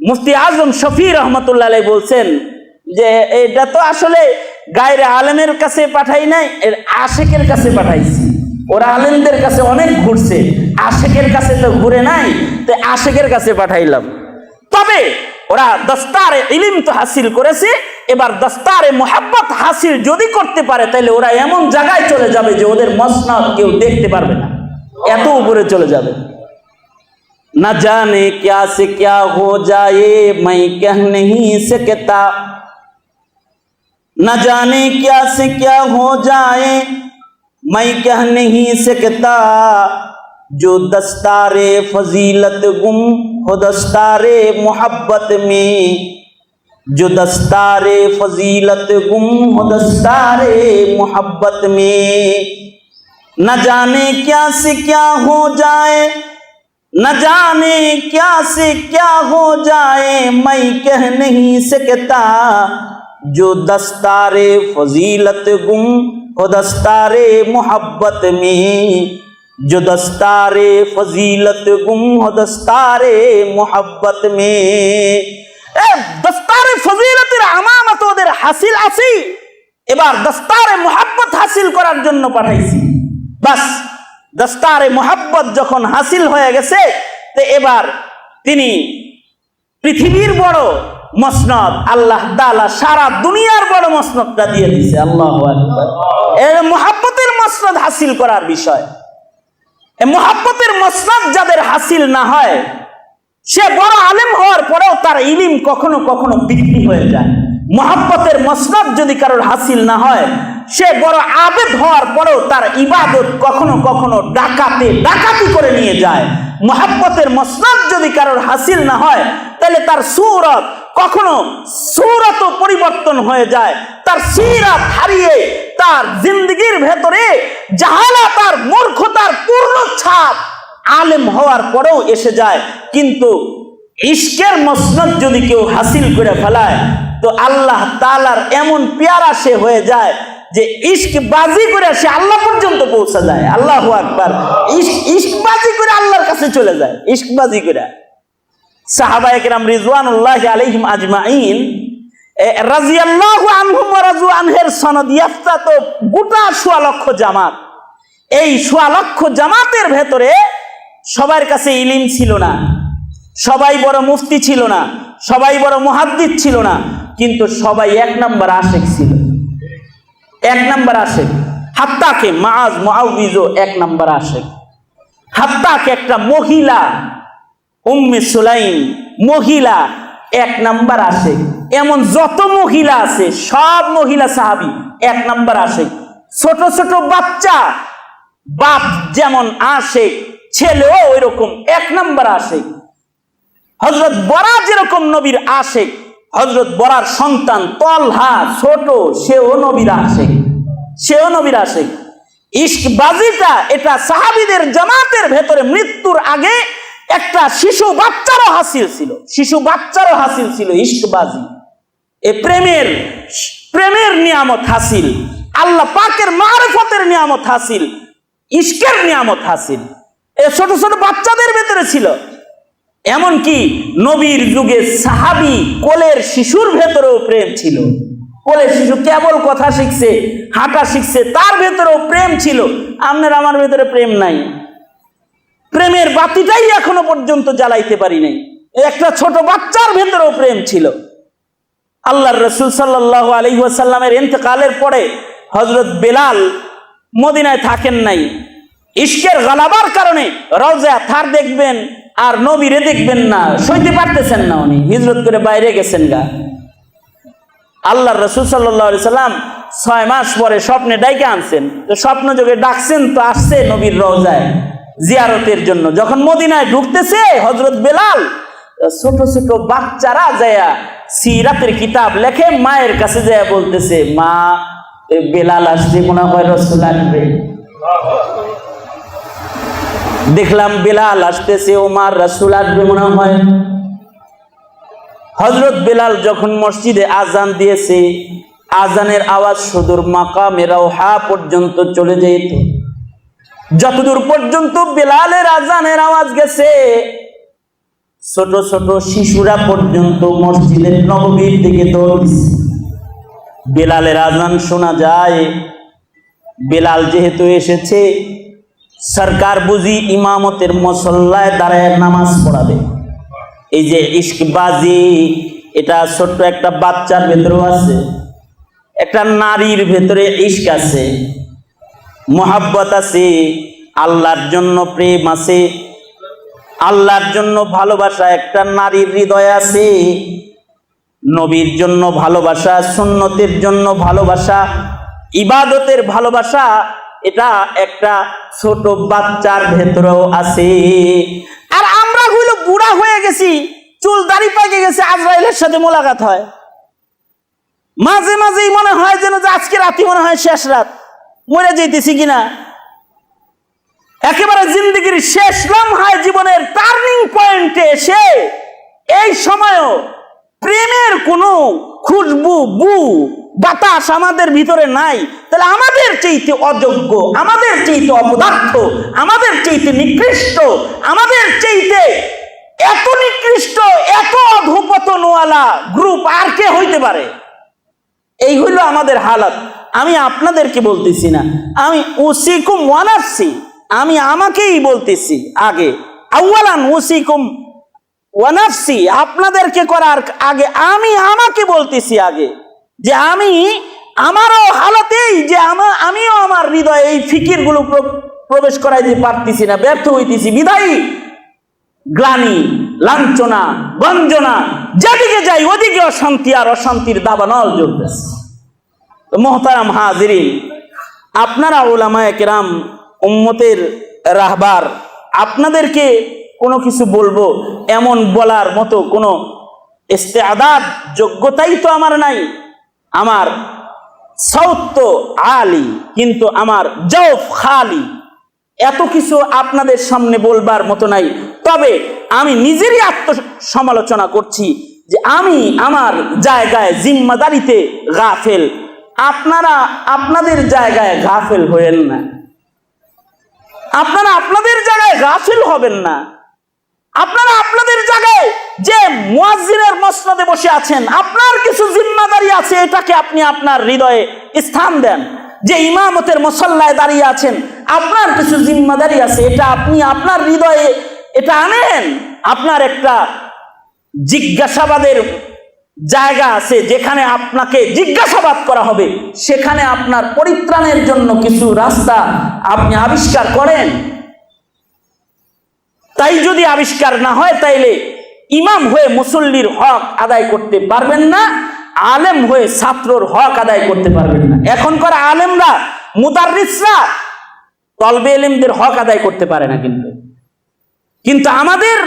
মুফতি আজম শফি রহমতুল্লাহ আলাইহি বলছেন যে এটা তো আসলে গায়রে আলেমের কাছে পাঠাই নাই, এর আশেকের কাছে পাঠাইছি। ওরা আলেমদের কাছে অনেক ঘুরছে, আশেকের কাছে তো ঘুরে নাই, তো আশেকের কাছে পাঠাইলাম। তবে ওরা দস্তারে ইলম তো হাসিল করেছে, এবার দস্তারে মোহাব্বত হাসিল যদি করতে পারে, তাহলে ওরা এমন জায়গায় চলে যাবে যে ওদের মসনদ কেউ দেখতে পারবে না, এত উপরে চলে যাবে। না জানে क्या से क्या हो जाए मैं कह नहीं सकता, न जाने क्या से क्या हो जाए मैं कह नहीं सकता, जो दस्तारे फजीलत गुम हो दस्तारे मोहब्बत में, जो दस्तारे फजीलत गुम हो दस्तारे मोहब्बत में, न जाने क्या से क्या हो जाए, न जाने क्या से क्या हो जाए मैं कह नहीं सकता, जो दस्तारे फजीलत गुम हो दस्तारे मोहब्बत में, जो दस्तारे फजीलत गुम हो दस्तारे मोहब्बत में। दस्तारे फजीलतेर আমানত ওদের হাসিল আছে, এবার দস্তারে মোহাব্বত হাসিল করার জন্য পাঠাইছি। বাস দস্তারে মোহাব্বত যখন হাসিল হয়ে গেছে, তো এবার তিনি পৃথিবীর বড় মসনদ আল্লাহ তাআলা সারা দুনিয়ার বড় মসনদটা দিয়ে দিয়েছে। আল্লাহু আকবার। এই মোহাব্বতের মসনদ হাসিল করার বিষয়। এই মোহাব্বতের মসনদ যাদের হাসিল না হয়, সে বড় আলেম হওয়ার পরেও তার ইলম কখনো কখনো বিক্রি হয়ে যায়। মোহাব্বতের মসনদ যদি কারোর হাসিল না হয়, সে বড় আবেদ হওয়ার পরেও তার ইবাদত কখনো কখনো ডাকাতি করে নিয়ে যায়। মোহাব্বতের মসনদ যদি কারোর হাসিল না হয়, তাহলে তার সূরত কখনো সূরত পরিবর্তন হয়ে যায়, তার সিরাত হারিয়ে তার জিন্দেগির ভেতরে জাহালাত আর মূর্খতার পূর্ণ ছাপ আলেম হওয়ার পরেও এসে যায়। কিন্তু ইশকের মসনদ যদি কেউ হাসিল করে ফেলায়, তো আল্লাহ তাআলার এমন পেয়ারা সে হয়ে যায় যে ইশকবাজি করে সে আল্লাহ পর্যন্ত পৌঁছে যায়। আল্লাহু আকবার। ইশকবাজি করে আল্লাহর কাছে চলে যায়, ইশকবাজি করে। সাহাবায়ে কেরাম রিজওয়ানুল্লাহি আলাইহিম আজমাইন রাদিয়াল্লাহু আনহুম ওয়া রাযু আনহুর সনদ ইয়াফতা, তো গোটা 1.5 লক্ষ জামাত। এই 1.5 লক্ষ জামাতের ভেতরে সবার কাছে ইলম ছিল না, সবাই বড় মুফতি ছিল না, সবাই বড় মুহাদ্দিস ছিল না, কিন্তু সবাই 1 নাম্বার আশিক ছিল। 1 নাম্বার আশিক। হাত্তাকে মাআজ মুআউযও 1 নাম্বার আশিক। হাত্তাকে একটা মহিলা উম্মে সুলাইম মহিলা 1 নাম্বার আশিক। এমন যত মহিলা আছে সব মহিলা সাহাবী 1 নাম্বার আশিক। ছোট ছোট বাচ্চা বাপ যেমন আশিক, ছেলেও ওইরকম 1 নাম্বার আশিক। হযরত বরা যেরকম নবীর আশিক, হযরত বরার সন্তান তলহা ছোট, সেও নবীর আশিক, সেও নবীর আশিক। ইশকবাজিটা এটা সাহাবীদের জামাতের ভেতরে মৃত্যুর আগে একটা শিশু বাচ্চারও হাসিল ছিল, শিশু বাচ্চারও হাসিল ছিল ইশকবাজি। এ প্রেমের নিয়ামত হাসিল, আল্লাহ পাকের মারিফতের নিয়ামত হাসিল, ইশকের নিয়ামত হাসিল এ ছোট ছোট বাচ্চাদের ভেতরে ছিল। এমনকি নবীর যুগে সাহাবী কোলের শিশুর ভেতরেও প্রেম ছিল। কোলের শিশু কেবল কথা শিখছে, হাঁটা শিখছে, তার ভেতরেও প্রেম ছিল। আপনার আমার ভেতরে প্রেম নাই, প্রেমের বাতিটাই এখনো পর্যন্ত জ্বালাইতে পারি নাই। একটা ছোট বাচ্চার ভেতরেও প্রেম ছিল। আল্লাহর রাসূল সাল্লাল্লাহু আলাইহি ওয়াসাল্লামের ইন্তেকালের পরে হযরত বেলাল মদিনায় থাকেন নাই। ইশকের গালাবার কারণে রওজা থার দেখবেন আর নবীরে দেখবেন না, সইতে পারতেছেন না, উনি হিজরত করে বাইরে গেছেন গা। আল্লাহর রাসূল সাল্লাল্লাহু আলাইহি সাল্লাম 6 মাস পরে স্বপ্নে ডাইকে আনছেন, তো স্বপ্ন যোগে ডাকছেন, তো আসছে নবীর রওজায় জিয়ারতের জন্য। যখন মদিনায় ঢুকতেছে হযরত বেলাল, ছোট ছোট বাচ্চারা যায়া সিরাতের কিতাব লেখে, মায়ের কাছে যায়া বলতেছে, মা বেলাল আসছে, মনে হয় রাসূল আসবে। দেখলাম বেলাল আসতেছে, ওমার রাসূল আসবে মনে হয়। হযরত বেলাল যখন মসজিদে আজান দিয়েছে, আজানের আওয়াজ সুদূর মাকামে রওহা পর্যন্ত চলে যেত। যতদূর পর্যন্ত বেলালের আজানের আওয়াজ গেছে, ছোট ছোট শিশুরা পর্যন্ত মসজিদের নববীর দিকে দৌড়ছে। বেলালের আজান শোনা যায়। বেলাল যেহেতু এসেছে, সরকার বুঝি ইমামতের মুসল্লায় দাঁড়ায় নামাজ পড়াবে। এই যে ইশকবাজি, এটা ছোট্ট একটা বাচ্চার ভেতরেও আছে, একটা নারীর ভেতরে ইশক আছে, মোহাব্বত আছে, আল্লাহর জন্য প্রেম আছে, আল্লাহর জন্য ভালোবাসা একটা নারীর হৃদয়ে আছে, নবীর জন্য ভালোবাসা, সুন্নতের জন্য ভালোবাসা, ইবাদতের ভালোবাসা, এটা একটা ছোট বাচ্চার ভেতরেও আছে। আর আমরা হইল বুড়া হয়ে গেছি, চুল দাড়ি পাকে গেছে, আজরাইলের সাথে মোলাকাত হয়। মাঝে মাঝেই মনে হয় যেন আজকে রাতে মনে হয় শেষ রাত, মরে যেতেছি কিনা। একেবারে জিন্দগির শেষ লম্হায়, জীবনের টার্নিং পয়েন্টে এসে এই সময়ও প্রেমের কোনো খুশবু বাতাস আমাদের ভিতরে নাই, তাহলে আমাদের চাইতে অযোগ্য, আমাদের চাইতে অপদার্থ, আমাদের চাইতে নিকৃষ্ট, আমাদের চাইতে এত নিকৃষ্ট, এত অধঃপতনওয়ালা গ্রুপ আর কে হইতে পারে? এই হইল আমাদের হালাত। আমি আপনাদেরকে বলতেছি না, আমি উসিকুম ওয়া নাফসি, আমি আমাকেই বলতেছি আগে। আউয়ালান উসিকুম ওয়া নাফসি, আপনাদেরকে করার আগে আমি আমাকে বলতেছি আগে, যে আমি আমারও হালাতেই, যে আমিও আমার হৃদয়ে এই ফিকিরগুলো প্রবেশ করাইতে পারতেছি না, ব্যর্থ হইতেছি, বিদায়ী গ্লানি, লাঞ্ছনা, গঞ্জনা, যেদিকে যাই ওদিকে অশান্তি আর অশান্তির দাবানল জ্বলতেছে। তো মোহতারাম হাজিরিন, আপনারা উলামায়ে কেরাম, উম্মতের রাহবার, আপনাদেরকে কোনো কিছু বলবো এমন বলার মতো কোনো ইস্তেআদাদ, যোগ্যতাই তো আমার নাই। আমার সাউত তো আলী, কিন্তু আমার জওফ খালি। এত কিছু আপনাদের সামনে বলবার মতো নাই। তবে আমি নিজেরই আত্মসমালোচনা করছি যে আমি আমার জায়গায় জিম্মাদারিতে গাফেল। আপনারা আপনাদের জায়গায় গাফেল হবেন না, আপনারা আপনাদের জায়গায় গাফেল হবেন না। আপনারা আপনাদের জায়গায় যে মুয়াজ্জিনের মসনদে বসে আছেন, আপনার কিছু জিম্মাদারি আছে, এটাকে আপনি আপনার হৃদয়ে স্থান দেন। যে ইমামতের মুসল্লায় দাঁড়িয়ে আছেন, আপনার কিছু জিম্মাদারি আছে, এটা আপনি আপনার হৃদয়ে এটা আনেন। আপনার একটা জিজ্ঞাসাবাদের জায়গা আছে, যেখানে আপনাকে জিজ্ঞাসাবাদ করা হবে, সেখানে আপনার পরিত্রাণের জন্য কিছু রাস্তা আপনি আবিষ্কার করেন। তাই যদি আবিষ্কার না হয়, তাইলে ইমাম হয়ে মুসল্লির হক আদায় করতে পারবেন না, আলেম হয়ে ছাত্রর হক আদায় করতে পারবেন না। এখনকার আলেমরা, মুদাররিসরা তলবে ইলমদের হক আদায় করতে পারে না। কিন্তু আমাদের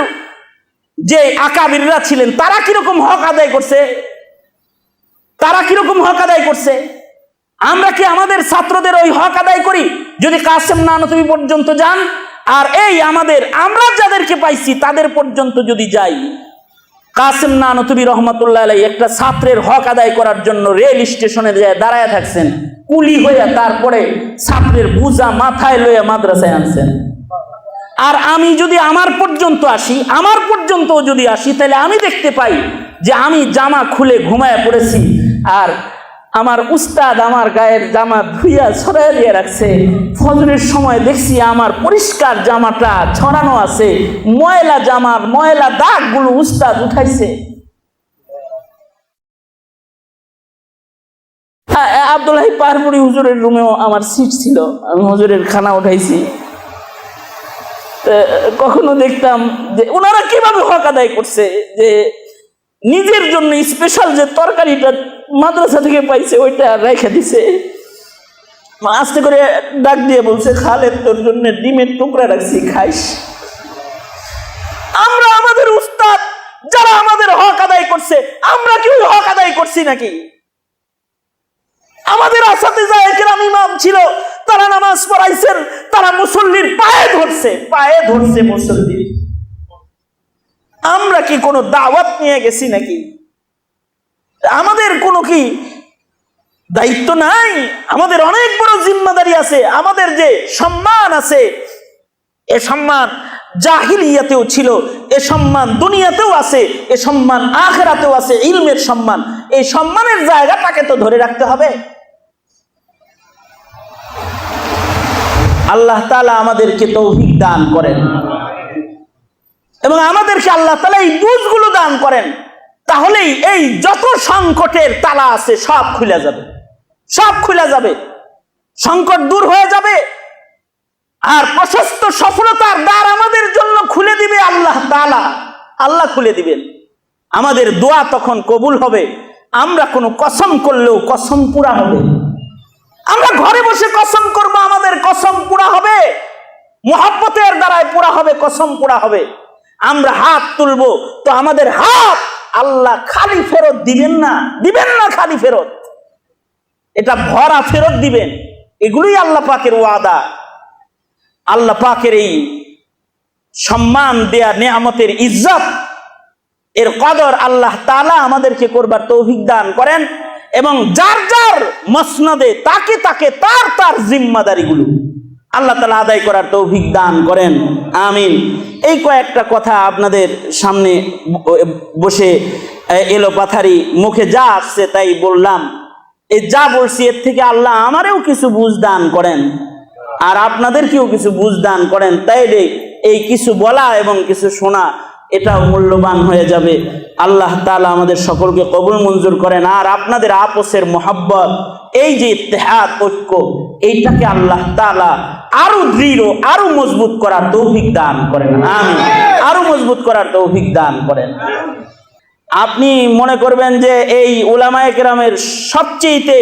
যে আকাবিররা ছিলেন, তারা কিরকম হক আদায় করছে? তারা কিরকম হক আদায় করছে? আমরা কি আমাদের ছাত্রদের ওই হক আদায় করি? যদি কাসেম নানতুবি পর্যন্ত যান, আর এই আমরা যাদেরকে পাইছি তাদের পর্যন্ত যদি যাই, কাসেম নানতুবি রহমতুল্লাহ আলাইহি একটা ছাত্রের হক আদায় করার জন্য রেল স্টেশনে যায় দাঁড়ায় থাকছেন, কুলি হইয়া, তারপরে ছাত্রের বোঝা মাথায় লইয়া মাদ্রাসায় আনছেন। আর আমি যদি আমার পর্যন্ত আসি, তাহলে আমি দেখতে পাই যে আমি জামা খুলে ঘুমায় পড়েছি, আর আমার উস্তাদ আমার গায়ের জামা ধুইয়া ছড়াইয়া দিয়ে রাখছে। ফজরের সময় দেখছি আমার পরিষ্কার জামাটা ছড়ানো আছে, ময়লা জামার ময়লা দাগগুলো উস্তাদ উঠাইছে। আব্দুল্লাহ পাহাড়পুরি হুজুরের রুমেও আমার সিট ছিল, আমি হুজুরের খানা উঠাইছি। কখনো দেখতাম যে ওনারা কিভাবে হক আদায় করছে, যে নিজের জন্য স্পেশাল যে তরকারিটা মাদ্রাসা থেকে পাইছে ওইটা রেখে দিছে, আস্তে করে ডাক দিয়ে বলছে, খালেদ তোর জন্য ডিমের টুকরা রাখছি, খাইস। আমরা আমাদের উস্তাদ যারা আমাদের হক আদায় করছে, আমরা কি ওই হক আদায় করছি নাকি? আমাদের আসাতিজা একরাম ইমাম ছিল, তারা নামাজ পড়াইছেন, তারা মুসল্লির পায়ে ধরছে মুসল্লির। আমরা কি কোনো দাওয়াত নিয়ে গেছি নাকি? আমাদের কোনো কি দায়িত্ব নাই? আমাদের অনেক বড় জিম্মাদারি আছে। আমাদের যে সম্মান আছে, এ সম্মান জাহিলিয়াতেও ছিল, এ সম্মান দুনিয়াতেও আছে, এ সম্মান আখিরাতেও আছে। ইলমের সম্মান, এই সম্মানের জায়গাটাকে তো ধরে রাখতে হবে। আল্লাহ তাআলা আমাদেরকে তৌফিক দান করেন এবং আমাদেরকে আল্লাহ তাআলা এই বুঝগুলো দান করেন, তাহলেই এই যত সংকটের তালা আছে সব খুলে যাবে, সব খুলে যাবে, সংকট দূর হয়ে যাবে। আর প্রশস্ত সফলতার দ্বার আমাদের জন্য খুলে দিবে আল্লাহ তাআলা। আল্লাহ খুলে দিবেন, আমাদের দোয়া তখন কবুল হবে। আমরা কোনো কসম করলেও কসম পুরা হবে। আমরা ঘরে বসে কসম করব, আমাদের কসম পুরা হবে, মুহাব্বতের দ্বারাই পুরা হবে, কসম পুরা হবে। আমরা হাত তুলবো তো আমাদের হাত আল্লাহ খালি ফেরত দিবেন না, দিবেন না খালি ফেরত, এটা ভরা ফেরত দিবেন। এগুলোই আল্লাহ পাকের ওয়াদা। আল্লাহ পাকের এই সম্মান দেয়া নেয়ামতের ইজ্জত এর কদর আল্লাহ তাআলা আমাদেরকে করবার তৌফিক দান করেন এবং যার যার মসনদে তাকে তাকে তার তার জিম্মাদারিগুলো আল্লাহ তাআলা আদায় করার তৌফিক দান করেন, আমিন। এই কয়েকটা কথা আপনাদের সামনে বসে এলো পাথারি, মুখে যা আসছে তাই বললাম। এই যা বলছি এর থেকে আল্লাহ আমারেও কিছু বুঝ দান করেন আর আপনাদেরকেও কিছু বুঝ দান করেন, তাইলে এই কিছু বলা এবং কিছু শোনা এটাও মূল্যবান হয়ে যাবে। আল্লাহ তাআলা আমাদের সকলকে কবুল মঞ্জুর করেন। আর আপনাদের আপসের মোহাব্বত, এই যে ইত্তেহাদ ঐক্য, এইটাকে আল্লাহ তাআলা আরো দৃঢ় আরো মজবুত করার তৌফিক দান করেন, আমিন। আরো মজবুত করার তৌফিক দান করেন। আপনি মনে করবেন যে এই উলামায়ে কেরামের সবচেয়ে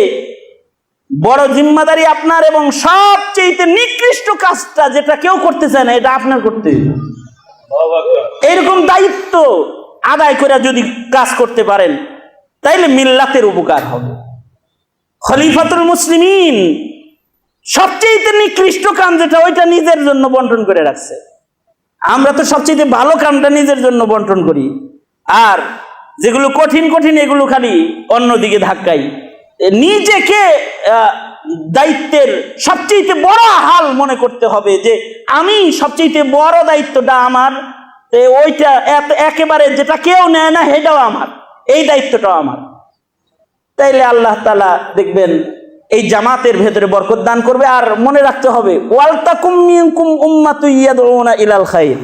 বড় জিম্মাদারি আপনার এবং সবচেয়ে নিকৃষ্ট কাজটা যেটা কেউ করতে চায় না, এটা আপনার করতে হবে। এরকম দায়িত্ব আদায় করে যদি কাজ করতে পারেন তাইলে মিল্লাতের উপকার হবে। খলিফাতুল মুসলিমিন সবচেয়ে নিকৃষ্ট কাম যেটা, ওইটা নিজের জন্য বন্টন করে রাখছে। আমরা তো সবচেয়ে ভালো কামটা নিজের জন্য বন্টন করি, আর যেগুলো কঠিন কঠিন এগুলো খালি অন্যদিকে ধাক্কাই। নিজেকে দায়িত্বের সবচেয়ে বড় হাল মনে করতে হবে যে আমি সবচেয়ে বড় দায়িত্বটা আমার, ওইটা একেবারে যেটা কেউ নেয় না সেটাও আমার, এই দায়িত্বটাও আমার। তাইলে আল্লাহ তাআলা দেখবেন এই জামাতের ভেতরে বরকত দান করবে। আর মনে রাখতে হবে, ওয়ালতাকুম মিনকুম উম্মাতুন ইয়াদউনা ইলাল খায়র।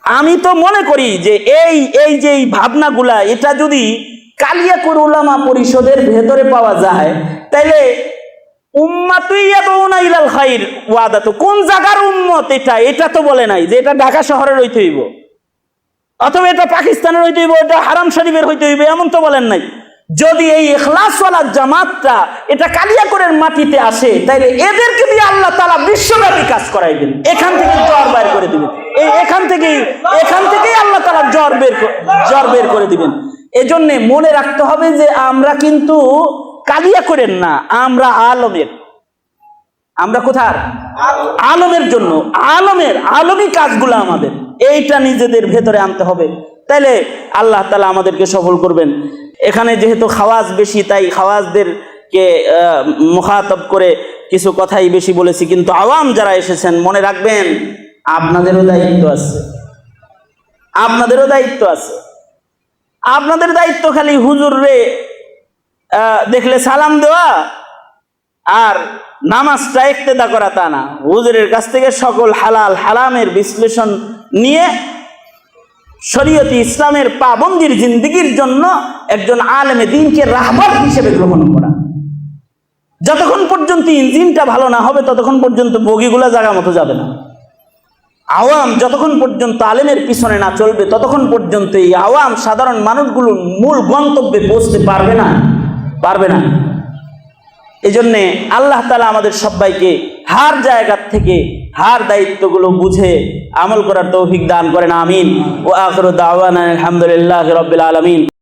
আমি তো মনে করি যে এই যে ভাবনাগুলা, এটা যদি কালিয়াকৈর উলামা পরিষদের ভেতরে পাওয়া যায় তাইলে উম্মাতুন ইয়াদউনা ইলাল খায়র ওয়াদা তো কোন জায়গার উম্মত, এটা তো বলে নাই যে এটা ঢাকা শহরের হইতে হইব অথবা এটা পাকিস্তানের হইতে হইব, এটা হারাম শরীফের হইতে হইবে, এমন তো বলেন নাই। যদি এই ইখলাসওয়ালা জামাতটা এটা কালিয়াকৈরের মাটিতে আসে তাইলে এদেরকে দিয়ে আল্লাহ তাআলা বিশ্বব্যাপী কাজ করাইবেন, এখান থেকে জ্বর বের করে দিবেন, এখান থেকেই আল্লাহ তাআলা জ্বর বের করে দিবেন। এজন্য মনে রাখতে হবে যে আমরা কিন্তু কালিয়াকৈরের না, আমরা আলমের। আমরা কোথার? আলমের জন্য, আলমী কাজগুলো আমাদের এইটা নিজেদের ভেতরে আনতে হবে, তাইলে আল্লাহ তাআলা আমাদেরকে সফল করবেন। এখানে যেহেতু খাওয়াজ বেশি, তাই খাওয়াজদেরকে মুখাতাব করে কিছু কথাই বেশি বলেছি, কিন্তু আওয়াম যারা এসেছেন মনে রাখবেন আপনাদেরও দায়িত্ব আছে, আপনাদেরও দায়িত্ব আছে। আপনাদের দায়িত্ব খালি হুজুর রে দেখলে সালাম দেওয়া আর নামাজটা ইক্তেদা করা তা না। হুজুরের কাছ থেকে সকল হালাল হারামের বিশ্লেষণ নিয়ে শরীয়তে ইসলামের পাবন্দির জিন্দেগির জন্য একজন আলেমে দ্বীনকে রাহবার হিসেবে গ্রহণ করা। যতক্ষণ পর্যন্ত ইঞ্জিনটা ভালো না হবে ততক্ষণ পর্যন্ত বগিগুলা জায়গা মতো যাবে না। আওয়াম যতক্ষণ পর্যন্ত আলেমের পিছনে না চলবে ততক্ষণ পর্যন্ত এই আওয়াম সাধারণ মানুষগুলো মূল গন্তব্যে পৌঁছতে পারবে না। এই জন্যে আল্লাহ তাআলা আমাদের সবাইকে হার জায়গা থেকে হার দায়িত্বগুলো বুঝে আমল করার তৌফিক দান করেন, আমিন। ওয়া আখিরু দাওয়ানা আলহামদুলিল্লাহি রাব্বিল আলামিন।